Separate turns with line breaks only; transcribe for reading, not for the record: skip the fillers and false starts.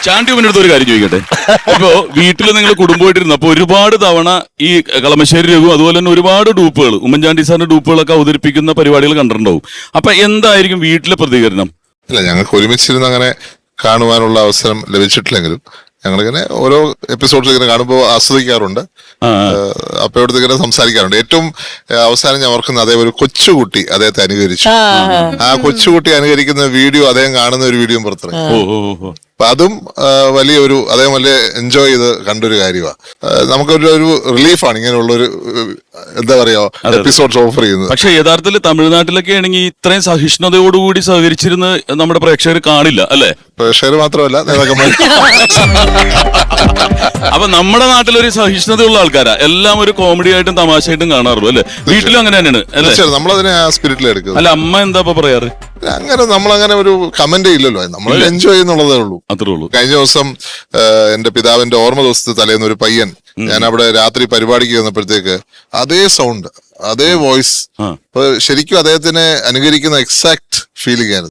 ചാണ്ടി ഉമ്മനടുത്ത് ഒരു കാര്യം ചോദിക്കട്ടെ. ഇപ്പോ വീട്ടിൽ നിങ്ങൾ കുടുംബമായിട്ടിരുന്നു, അപ്പൊ ഒരുപാട് തവണ ഈ കളമശ്ശേരി രഘു അതുപോലെ തന്നെ ഒരുപാട് ഡൂപ്പുകൾ, ഉമ്മൻചാണ്ടി സാറിന്റെ ഡൂപ്പുകളൊക്കെ അവതരിപ്പിക്കുന്ന പരിപാടികൾ കണ്ടിട്ടുണ്ടാവും. അപ്പൊ എന്തായിരിക്കും വീട്ടിലെ പ്രതികരണം?
ഇല്ല, ഞങ്ങൾക്ക് ഒരുമിച്ചിരുന്ന് അങ്ങനെ കാണുവാനുള്ള അവസരം ലഭിച്ചിട്ടില്ലെങ്കിലും ഞങ്ങളിങ്ങനെ ഓരോ എപ്പിസോഡ്സ് ഇങ്ങനെ കാണുമ്പോൾ ആസ്വദിക്കാറുണ്ട്. അപ്പോഴത്തെ ഇങ്ങനെ സംസാരിക്കാറുണ്ട്. ഏറ്റവും അവസാനം ഞാൻ ഓർക്കുന്ന അതേ ഒരു കൊച്ചുകുട്ടി അദ്ദേഹത്തെ അനുകരിച്ചു. ആ കൊച്ചുകുട്ടി അനുകരിക്കുന്ന വീഡിയോ അദ്ദേഹം കാണുന്ന ഒരു വീഡിയോ പുറത്തിറങ്ങി. അപ്പൊ അതും വലിയൊരു അദ്ദേഹം വലിയ എൻജോയ് ചെയ്ത് കണ്ടൊരു കാര്യമാണ്. നമുക്കൊരു റിലീഫാണ് ഇങ്ങനെയുള്ള ഒരു എന്താ പറയാ എപ്പിസോഡ്സ് ഓഫർ ചെയ്യുന്നത്.
പക്ഷെ യഥാർത്ഥത്തിൽ തമിഴ്നാട്ടിലൊക്കെ ആണെങ്കിൽ ഇത്രയും സഹിഷ്ണുതയോടുകൂടി സഹകരിച്ചിരുന്ന് നമ്മുടെ പ്രേക്ഷകർ കാണില്ല അല്ലെ?
പ്രേക്ഷകർ മാത്രമല്ല, നേതാക്കന്മാർ.
അപ്പൊ നമ്മുടെ നാട്ടിലൊരു സഹിഷ്ണുതയുള്ള ആൾക്കാരാ, എല്ലാം ഒരു കോമഡി ആയിട്ടും തമാശയായിട്ടും കാണാറുള്ളൂ അല്ലെ? വീട്ടിലും അങ്ങനെ തന്നെയാണ് അല്ലെ?
നമ്മളതിനെ ആ സ്പിരിറ്റിൽ എടുക്കുന്നത്.
അല്ല, അമ്മ എന്താ പറയാറ്?
അങ്ങനെ നമ്മളങ്ങനെ ഒരു കമന്റ് ഇല്ലല്ലോ, നമ്മൾ എൻജോയ് ചെയ്യുന്നുള്ളതേ ഉള്ളൂ.
അത്രേ ഉള്ളൂ.
കഴിഞ്ഞ ദിവസം എന്റെ പിതാവിന്റെ ഓർമ്മ ദിവസത്തെ തലേന്ന് ഒരു പയ്യൻ, ഞാൻ അവിടെ രാത്രി പരിപാടിക്ക് വന്നപ്പോഴത്തേക്ക് അതേ സൗണ്ട്, അതേ വോയിസ്, ശരിക്കും അദ്ദേഹത്തിനെ അനുകരിക്കുന്ന എക്സാക്ട് ഫീലിംഗ് ആണ്.